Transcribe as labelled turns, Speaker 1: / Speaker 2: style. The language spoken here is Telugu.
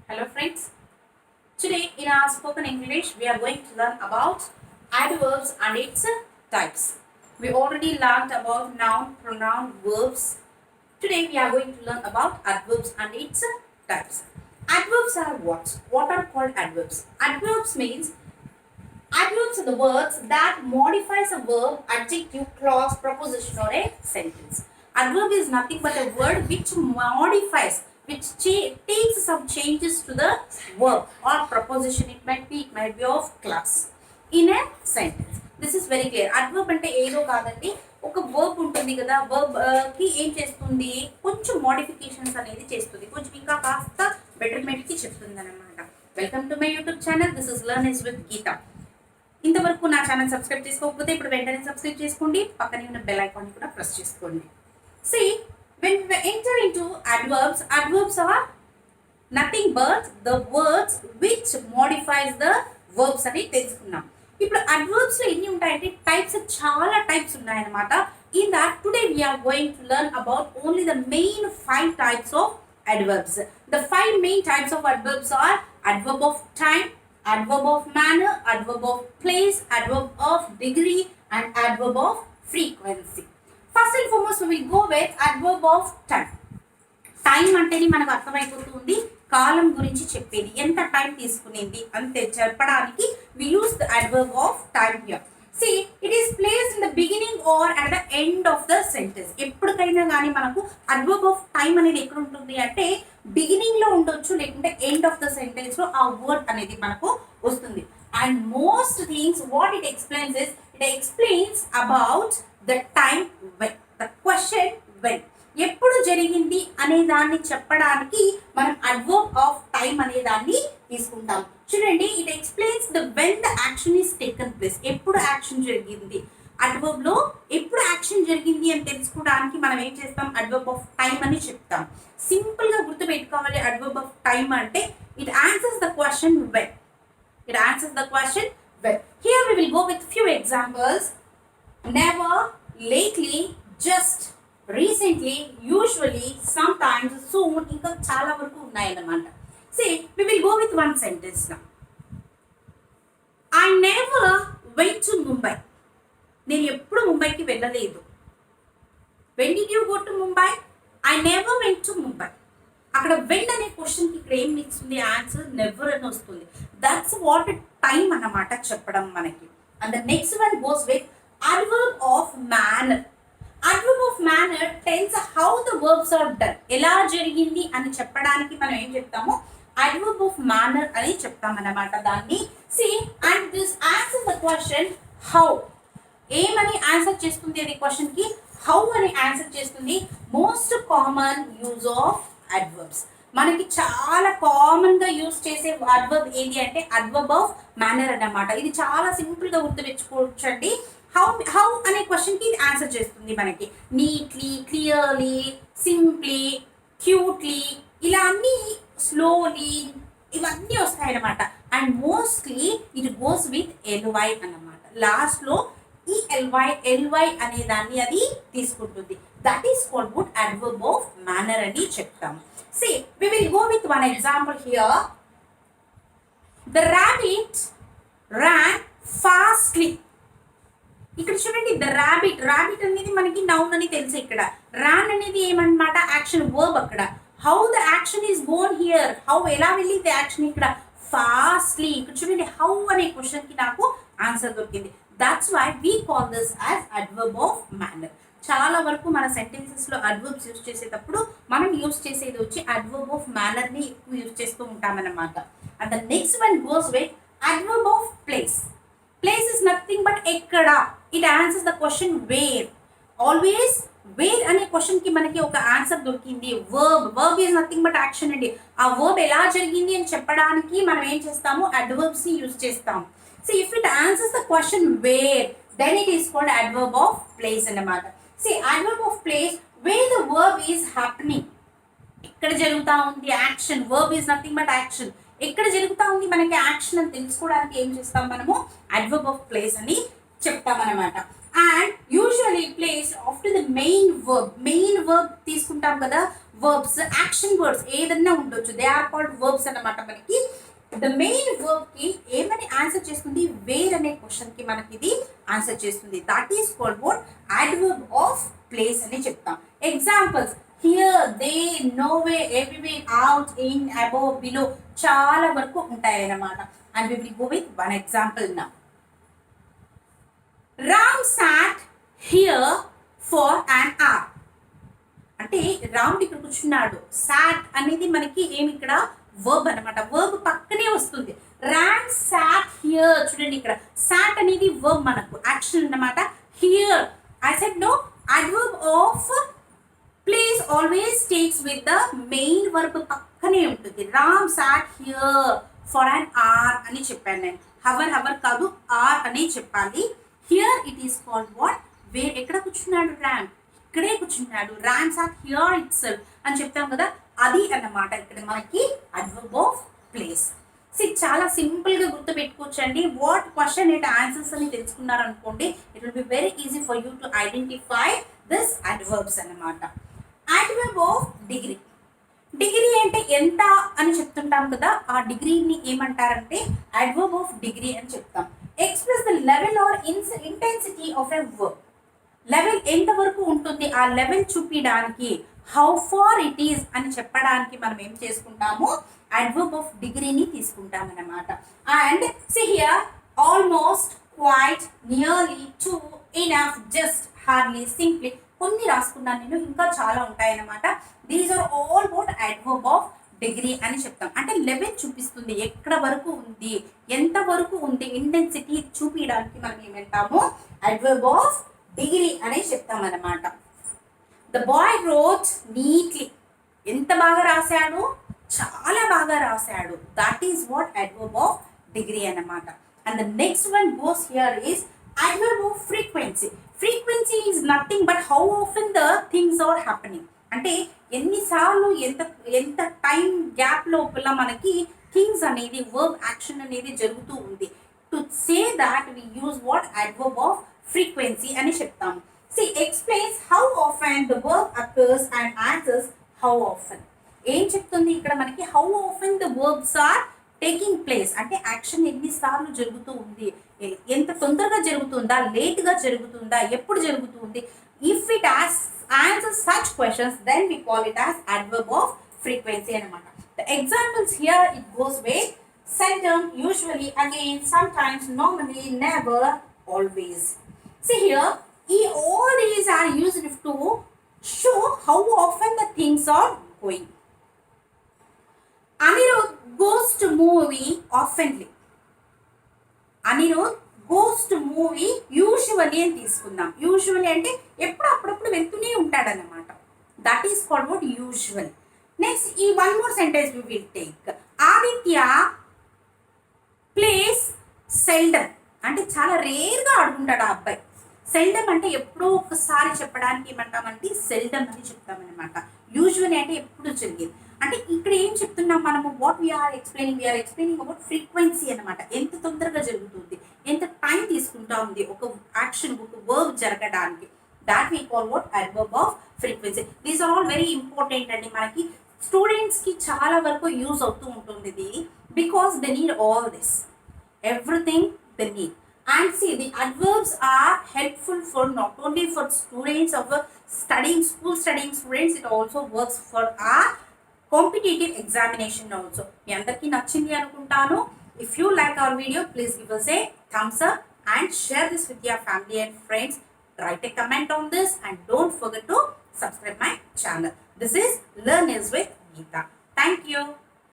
Speaker 1: Hello friends, today in our spoken English we are going to learn about adverbs and its types. We already learned about noun, pronoun, verbs. Today we are going to learn about adverbs and its types. Adverbs are what? What are called adverbs? Adverbs are the words that modifies a verb, adjective, clause, proposition or a sentence. Adverb is nothing but a word which modifies, which takes some changes to the verb or proposition. It might be of class in a sentence. This is very clear. Adverb అంటే ఏదో కాదండి, ఒక వర్బ్ ఉంటుంది కదా, వర్బ్ కి ఏం చేస్తుంది, కొంచెం మోడిఫికేషన్స్ అనేది చేస్తుంది, కొంచెం ఇంకా కాస్త బెటర్మెంట్ కి చెప్తుంది అనమాట. Welcome to my YouTube channel. This is learn ease with Geeta. ఇంతవరకు నా ఛానల్ సబ్స్క్రైబ్ చేసుకోకపోతే ఇప్పుడు వెంటనే సబ్స్క్రైబ్ చేసుకోండి, పక్కనే ఉన్న బెల్ ఐకాన్ కూడా ప్రెస్ చేసుకోండి. See, when we enter into adverbs, adverbs are nothing but the words which modifies the verbs అని తెలుసుకున్నాం. ఇప్పుడు adverbs లో ఎన్ని ఉంటాయంటే టైప్స్, చాలా టైప్స్ ఉన్నాయన్నమాట. In that today we are going to learn about only the main 5 types of adverbs. The 5 main types of adverbs are adverb of time, adverb of manner, adverb of place, adverb of degree and adverb of frequency. First and foremost we will go with adverb of time. Time అంటేనే మనకు అర్థమైపోతుంది, కాలం గురించి చెప్పేది, ఎంత టైం తీసుకునేది అంతే చెప్పడానికి we use the adverb of time here. See, it is placed in the beginning or at the end of the sentence. ఎప్పటికైనా కానీ మనకు adverb of time అనేది ఎక్కడ ఉంటుంది అంటే బిగినింగ్ లో ఉండొచ్చు, లేకుంటే ఎండ్ ఆఫ్ ద సెంటెన్స్ లో ఆ వర్డ్ అనేది మనకు వస్తుంది. And most things what it explains is, it explains about the time when, the question when, ఎప్పుడు జరిగింది అనే దాన్ని చెప్పడానికి మనం అడ్వర్బ్ ఆఫ్ టైం అనే దాన్ని తీసుకుంటాం. చూడండి, it explains the when the action is taken place, ఎప్పుడు యాక్షన్ జరిగింది. అడ్వర్బ్ లో ఎప్పుడు యాక్షన్ జరిగింది అని తెలుసుకోవడానికి మనం ఏం చేస్తాం, అడ్వర్బ్ ఆఫ్ టైం అని చెప్తాం. సింపుల్ గా గుర్తు పెట్టుకోవాలి, అడ్వర్బ్ ఆఫ్ టైం అంటే it answers the question when. It answers the question when. Here we will go with few examples. Never, lately, just, recently, usually, sometimes, soon, ఇంకా చాలా వరకు ఉన్నాయన్నమాట. See, we will go with one sentence now. I never went to Mumbai. నేను ఎప్పుడు ముంబైకి వెళ్ళలేదు. When did you go to Mumbai? I never went to Mumbai. అక్కడ వెన్ అనే క్వశ్చన్కి ఇక్కడ ఏం ఇస్తుంది, ఆన్సర్ నెవర్ అని వస్తుంది. దట్స్ వాట్ టైం అన్నమాట చెప్పడం మనకి. And the next one goes with adverb of manner. Adverb of manner tells how the verbs are done, ఎలా జరిగింది అని చెప్పడానికి మనం ఏం చెప్తాము, అడ్వర్బ్ ఆఫ్ మేనర్ అని చెప్తామన్నమాట దాన్ని. See and this answer the question how, ఏమని ఆన్సర్ చేస్తుంది అనే క్వశ్చన్కి హౌ అని ఆన్సర్ చేస్తుంది. Most common use of adverbs. మనకి చాలా కామన్ గా యూజ్ చేసే అడ్వర్బ్ ఏది అంటే అడ్వర్బ్ ఆఫ్ మేనర్ అన్నమాట. ఇది చాలా సింపుల్ గా గుర్తుపెట్టుకోవచ్చు అండి. హౌ అనే క్వశ్చన్ కి ఇది ఆన్సర్ చేస్తుంది మనకి. నీట్లీ, క్లియర్లీ, సింప్లీ, క్యూట్లీ, ఇలా అన్ని స్లోలీ, ఇవన్నీ వస్తాయన్నమాట. And mostly it goes with LY అన్నమాట. లాస్ట్ లో ఈ ఎల్వై అనే దాన్ని అది తీసుకుంటుంది. That is called what adverb of manner అని చెప్తాం. See, we will go with one example here. The rabbit ran fastly. ఇక్కడ చూడండి, the rabbit అనేది మనకి నౌన్ అని తెలుసు. ఇక్కడ ran అనేది ఏమన్నమాట, యాక్షన్, వర్బ్. అక్కడ how the action is gone here, how ఎలా వెళ్ళింది యాక్షన్, ఇక్కడ fastly. ఇక్కడ చూడండి, how అనే క్వశ్చన్ కి నాకు ఆన్సర్ దొరికింది. That's why we call this as adverb of manner. చాలా వరకు మన సెంటెన్సెస్ లో అడ్వర్బ్స్ యూజ్ చేసేటప్పుడు మనం యూజ్ చేసేది వచ్చి అడ్వర్బ్ ఆఫ్ మేనర్ ని ఎక్కువ యూజ్ చేస్తూ ఉంటామన్నమాట. And the next one goes with adverb of place. Place is nothing but ఎక్కడ. It answers the question where. Always where అనే క్వశ్చన్ కి మనకి ఒక ఆన్సర్ దొరికింది. Verb is nothing but action అండి. ఆ వర్బ్ ఎలా జరిగింది అని చెప్పడానికి మనం ఏం చేస్తాము, అడ్వర్బ్స్ ని యూజ్ చేస్తాము. So if it answers the question where, then it is called adverb of place అన్నమాట. See, adverb of place, where the verb is happening. ఎక్కడ జరుగుతా ఉంది action, verb is nothing but action. ఎక్కడ జరుగుతా ఉంది మనకి యాక్షన్ అని తెలుసుకోవడానికి ఏం చేస్తాం మనము, adverb of place అని చెప్తామన్నమాట. and usually placed after the main verb తీసుకుంటాం కదా verbs యాక్షన్ వర్డ్స్ ఏదన్నా ఉండొచ్చు దే ఆర్ కాల్డ్ verbs అన్నమాట మనకి ద మెయిన్ వర్బ్ కి ఏమని ఆన్సర్ చేస్తుంది వేర్ అనే క్వశ్చన్ కి మనకి ఇది ఆన్సర్ చేస్తుంది that is called what adverb of place అని చెప్తాం examples here there nowhere everywhere out in above below చాలా వరకు ఉంటాయి అన్నమాట and we will go with one example now Ram sat here for an hour అంటే రాముడు ఇక్కడ కూర్చున్నాడు సాట్ అనేది మనకి ఏమి ఇక్కడ వర్బ్ అనమాట వర్బ్ పక్కనే వస్తుంది రామ్ సాట్ హియర్ చూడండి ఇక్కడ సాట్ అనేది వర్బ్ మనకు యాక్షన్ అన్నమాట here I said no adverb of place always takes with the main verb పక్కనే ఉంటుంది Ram sat here for an hour అని చెప్పాను నేను హవర్ కాదు ఆర్ అని చెప్పాలి here it is called what where ఎక్కడ కూర్చున్నాడు రామ్ ఇక్కడే కూర్చున్నాడు Ram sat here itself అని చెప్తాం కదా అది అన్నమాట ఇక్కడ మనకి అడ్వర్బ్ ఆఫ్ ప్లేస్ చాలా సింపుల్ గా గుర్తు పెట్టుకోవచ్చండి వాట్ క్వశ్చన్ అండ్ ఆన్సర్స్ అని తెలుసుకున్నారు అనుకోండి it will be very easy for you to identify this adverbs అన్నమాట అడ్వర్బ్ ఆఫ్ డిగ్రీ డిగ్రీ అంటే ఎంత అని చెప్తుంటాం కదా ఆ డిగ్రీని ఏమంటారంటే అడ్వర్బ్ ఆఫ్ డిగ్రీ అని చెప్తాం express the level or intensity of a verb level ఎంత వరకు ఉంటుంది ఆ లెవెల్ చూపించడానికి హౌ ఫార్ ఇట్ ఈస్ అని చెప్పడానికి మనం ఏం చేసుకుంటాము అడ్వర్బ్ ఆఫ్ డిగ్రీని తీసుకుంటాం అన్నమాట and see here almost quite nearly too enough just hardly simply కొన్ని రాసుకున్నాను నేను ఇంకా చాలా ఉంటాయన్నమాట these are all what adverb of degree అని చెప్తాం అంటే లెవెల్ చూపిస్తుంది ఎక్కడ వరకు ఉంది ఎంత వరకు ఉంది ఇంటెన్సిటీ చూపించడానికి మనం ఏమంటాము అడ్వర్బ్ ఆఫ్ డిగ్రీ అనే చెప్తాం అన్నమాట ద బాయ్ రోట్ నీట్లీ ఎంత బాగా రాశాడు చాలా బాగా రాశాడు that is what adverb of degree అన్నమాట and the next one goes here is adverb of frequency frequency is nothing but how often the things are happening అంటే ఎన్నిసార్లు ఎంత టైం గ్యాప్ లోపల మనకి థింగ్స్ అనేది వర్బ్ యాక్షన్ అనేది జరుగుతూ ఉంది to say that we use what adverb of frequency అని చెప్తాము see explains how often the verb occurs and answers how often ఏం చెప్తుంది ఇక్కడ మనకి how often the verbs are taking place అంటే యాక్షన్ ఎన్నిసార్లు జరుగుతూ ఉంది ఎంత తొందరగా జరుగుతుందా లేట్గా జరుగుతుందా ఎప్పుడు జరుగుతుంది if it answers such questions then we call it as adverb of frequency anamata the examples here it goes with seldom usually again sometimes normally never always see here all these are used to show how often the things are going Anirudh goes to movie oftenly Anirudh goes to movie usually అని తీసుకుందాం యూజువల్లీ అంటే ఎప్పుడు అప్పుడప్పుడు వెళ్తూనే ఉంటాడన్నమాట that is called what usual next ఈ one more sentence we will take Aditya place seldom అంటే చాలా రేర్గా ఆడుకుంటాడు ఆ అబ్బాయి సెల్డమ్ అంటే ఎప్పుడో ఒకసారి చెప్పడానికి ఏమంటామంటే సెల్డమ్ అని చెప్తామన్నమాట యూజువల్లీ అంటే ఎప్పుడు జరిగేది అంటే ఇక్కడ ఏం చెప్తున్నాం మనము what we are explaining about frequency అనమాట ఎంత తొందరగా జరుగుతుంది ఎంత టైం తీసుకుంటా ఉంది ఒక యాక్షన్ ఒక వర్బ్ జరగడానికి that we call what adverb of frequency these are all very important అండి మనకి స్టూడెంట్స్కి చాలా వరకు యూజ్ అవుతూ ఉంటుంది ఇది because they need all this everything they need and see the adverbs are helpful for not only for students of studying students it also works for our competitive examination also మీ అందరికీ నచ్చింది అనుకుంటాను if you like our video please give us a thumbs up and share this with your family and friends write a comment on this and don't forget to subscribe my channel this is Learn Eas with Geetha thank you